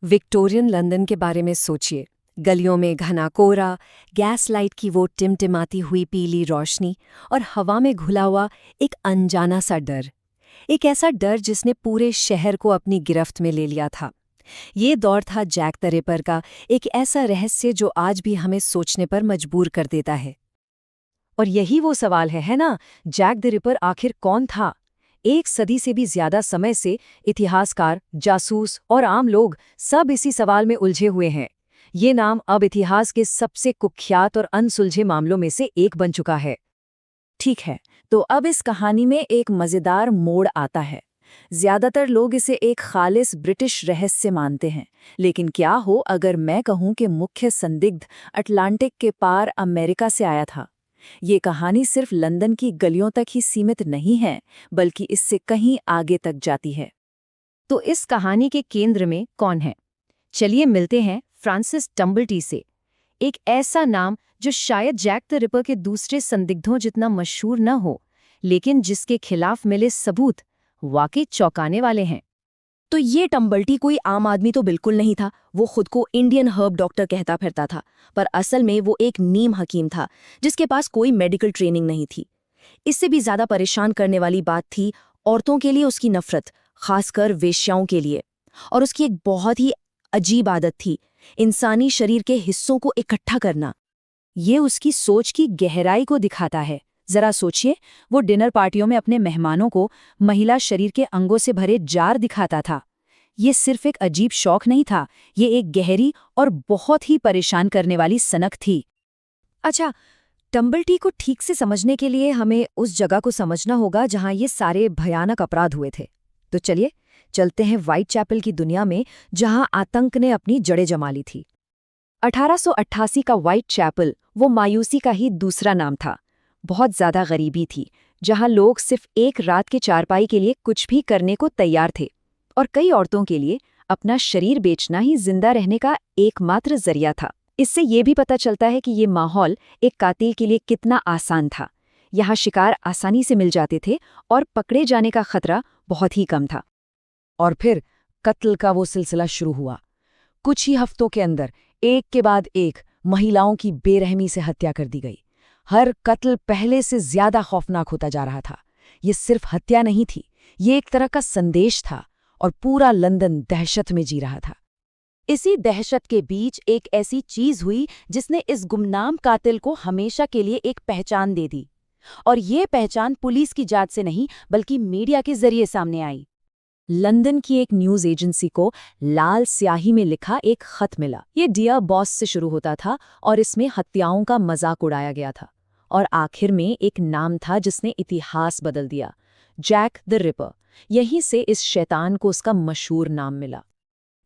Victorian London के बारे में सोचिए। गलियों में घना कोहरा, गैस लाइट की वो टिमटिमाती हुई पीली रोशनी और हवा में घुला हुआ एक अनजाना सा डर। एक ऐसा डर जिसने पूरे शहर को अपनी गिरफ्त में ले लिया था। ये दौर था जैक द रिपर का, एक ऐसा रहस्य जो आज भी हमें सोचने पर मजबूर कर देता है। और यही वो सवाल है ना? जैक द रिपर आखिर कौन था? एक सदी से भी ज्यादा समय से इतिहासकार, जासूस और आम लोग सब इसी सवाल में उलझे हुए हैं। ये नाम अब इतिहास के सबसे कुख्यात और अनसुलझे मामलों में से एक बन चुका है। ठीक है, तो अब इस कहानी में एक मजेदार मोड़ आता है। ज्यादातर लोग इसे एक खालिस ब्रिटिश रहस्य मानते हैं, लेकिन क्या हो अगर मैं कहूं कि मुख्य संदिग्ध अटलांटिक के पार अमेरिका से आया था। ये कहानी सिर्फ लंदन की गलियों तक ही सीमित नहीं है, बल्कि इससे कहीं आगे तक जाती है। तो इस कहानी के केंद्र में कौन है? चलिए मिलते हैं फ्रांसिस टम्बलटी से। एक ऐसा नाम जो शायद जैक द रिपर के दूसरे संदिग्धों जितना मशहूर न हो, लेकिन जिसके खिलाफ मिले सबूत वाकई चौंकाने वाले हैं। तो ये टम्बलटी कोई आम आदमी तो बिल्कुल नहीं था। वो खुद को इंडियन हर्ब डॉक्टर कहता फिरता था, पर असल में वो एक नीम हकीम था जिसके पास कोई मेडिकल ट्रेनिंग नहीं थी। इससे भी ज्यादा परेशान करने वाली बात थी औरतों के लिए उसकी नफरत, खासकर वेश्याओं के लिए। और उसकी एक बहुत ही अजीब आदत थी, इंसानी शरीर के हिस्सों को इकट्ठा करना। ये उसकी सोच की गहराई को दिखाता है। जरा सोचिए, वो डिनर पार्टियों में अपने मेहमानों को महिला शरीर के अंगों से भरे जार दिखाता था। ये सिर्फ एक अजीब शौक नहीं था, ये एक गहरी और बहुत ही परेशान करने वाली सनक थी। अच्छा, टम्बलटी को ठीक से समझने के लिए हमें उस जगह को समझना होगा जहां ये सारे भयानक अपराध हुए थे। तो चलिए चलते हैं व्हाइट चैपल की दुनिया में, जहां आतंक ने अपनी जड़ें जमा ली थी। 1888 का व्हाइट चैपल वो मायूसी का ही दूसरा नाम था। बहुत ज्यादा गरीबी थी, जहां लोग सिर्फ एक रात के चारपाई के लिए कुछ भी करने को तैयार थे, और कई औरतों के लिए अपना शरीर बेचना ही जिंदा रहने का एकमात्र जरिया था। इससे ये भी पता चलता है कि ये माहौल एक कातिल के लिए कितना आसान था। यहाँ शिकार आसानी से मिल जाते थे और पकड़े जाने का खतरा बहुत ही कम था। और फिर कत्ल का वो सिलसिला शुरू हुआ। कुछ ही हफ्तों के अंदर एक के बाद एक महिलाओं की बेरहमी से हत्या कर दी गई। हर कत्ल पहले से ज्यादा खौफनाक होता जा रहा था। ये सिर्फ हत्या नहीं थी, ये एक तरह का संदेश था, और पूरा लंदन दहशत में जी रहा था। इसी दहशत के बीच एक ऐसी चीज हुई जिसने इस गुमनाम कातिल को हमेशा के लिए एक पहचान दे दी। और ये पहचान पुलिस की जांच से नहीं, बल्कि मीडिया के जरिए सामने आई। लंदन की एक न्यूज एजेंसी को लाल स्याही में लिखा एक खत मिला। ये डियर बॉस से शुरू होता था और इसमें हत्याओं का मजाक उड़ाया गया था। और आखिर में एक नाम था जिसने इतिहास बदल दिया, जैक द रिपर। यहीं से इस शैतान को उसका मशहूर नाम मिला।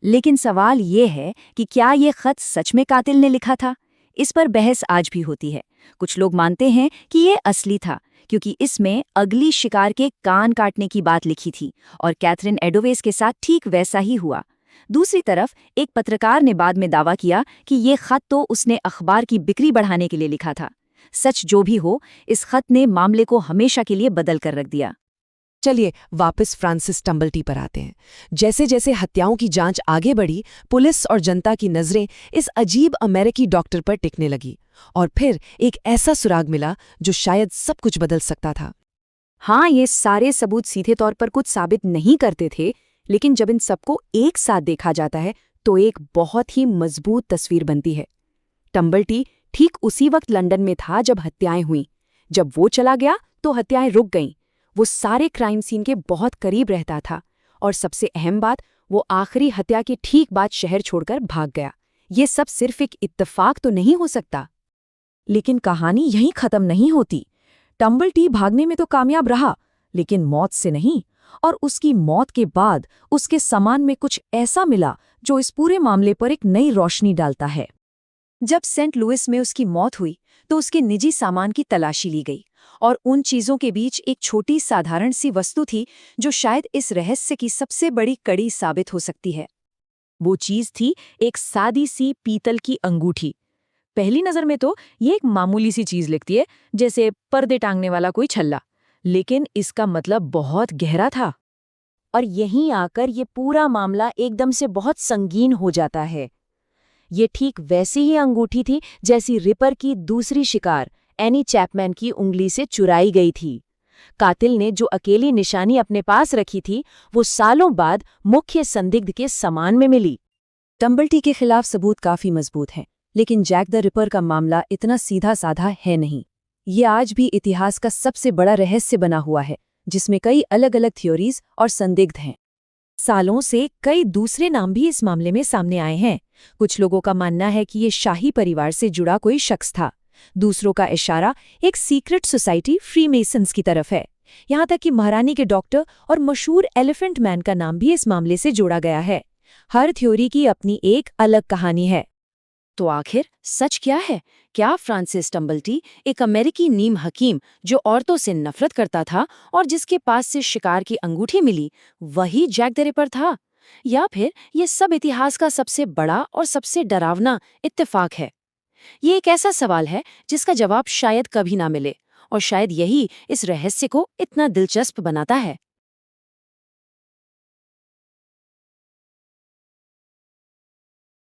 लेकिन सवाल ये है कि क्या ये खत सच में कातिल ने लिखा था? इस पर बहस आज भी होती है। कुछ लोग मानते हैं कि ये असली था, क्योंकि इसमें अगली शिकार के कान काटने की बात लिखी थी, और कैथरीन एडोवेस के साथ ठीक वैसा ही हुआ। दूसरी तरफ एक पत्रकार ने बाद में दावा किया कि ये खत तो उसने अखबार की बिक्री बढ़ाने के लिए लिखा था। सच जो भी हो, इस खत ने मामले को हमेशा के लिए बदल कर रख दिया। चलिए वापस फ्रांसिस टम्बलटी पर आते हैं। जैसे जैसे हत्याओं की जांच आगे बढ़ी, पुलिस और जनता की नजरें इस अजीब अमेरिकी डॉक्टर पर टिकने लगी, और फिर एक ऐसा सुराग मिला जो शायद सब कुछ बदल सकता था। हाँ, ये सारे सबूत सीधे तौर पर कुछ साबित नहीं करते थे, लेकिन जब इन सबको एक साथ देखा जाता है तो एक बहुत ही मजबूत तस्वीर बनती है। टम्बलटी ठीक उसी वक्त लंदन में था जब हत्याएं हुईं। जब वो चला गया तो हत्याएं रुक गईं। वो सारे क्राइम सीन के बहुत करीब रहता था, और सबसे अहम बात, वो आखिरी हत्या के ठीक बाद शहर छोड़कर भाग गया। ये सब सिर्फ एक इत्तेफाक तो नहीं हो सकता। लेकिन कहानी यहीं खत्म नहीं होती। टम्बलटी भागने में तो कामयाब रहा, लेकिन मौत से नहीं। और उसकी मौत के बाद उसके सामान में कुछ ऐसा मिला जो इस पूरे मामले पर एक नई रोशनी डालता है। जब सेंट लुइस में उसकी मौत हुई तो उसके निजी सामान की तलाशी ली गई, और उन चीजों के बीच एक छोटी साधारण सी वस्तु थी जो शायद इस रहस्य की सबसे बड़ी कड़ी साबित हो सकती है। वो चीज थी एक सादी सी पीतल की अंगूठी। पहली नजर में तो ये एक मामूली सी चीज लगती है, जैसे पर्दे टांगने वाला कोई छल्ला, लेकिन इसका मतलब बहुत गहरा था। और यहीं आकर ये पूरा मामला एकदम से बहुत संगीन हो जाता है। ये ठीक वैसी ही अंगूठी थी जैसी रिपर की दूसरी शिकार एनी चैपमैन की उंगली से चुराई गई थी। कातिल ने जो अकेली निशानी अपने पास रखी थी, वो सालों बाद मुख्य संदिग्ध के समान में मिली। टम्बलटी के खिलाफ सबूत काफी मजबूत हैं, लेकिन जैक द रिपर का मामला इतना सीधा साधा है नहीं। ये आज भी इतिहास का सबसे बड़ा रहस्य बना हुआ है, जिसमें कई अलग अलग थ्योरीज और संदिग्ध हैं। सालों से कई दूसरे नाम भी इस मामले में सामने आए हैं। कुछ लोगों का मानना है कि ये शाही परिवार से जुड़ा कोई शख्स था। दूसरों का इशारा एक सीक्रेट सोसाइटी फ्रीमेसन्स की तरफ है। यहाँ तक कि महारानी के डॉक्टर और मशहूर एलिफेंट मैन का नाम भी इस मामले से जोड़ा गया है। हर थ्योरी की अपनी एक अलग कहानी है। तो आखिर सच क्या है? क्या फ्रांसिस टम्बलटी एक अमेरिकी नीम हकीम जो औरतों से नफरत करता था और जिसके पास से शिकार की अंगूठी मिली, वही जैक द रिपर था? या फिर ये सब इतिहास का सबसे बड़ा और सबसे डरावना इत्तेफाक है? ये एक ऐसा सवाल है जिसका जवाब शायद कभी ना मिले, और शायद यही इस रहस्य को इतना दिलचस्प बनाता है।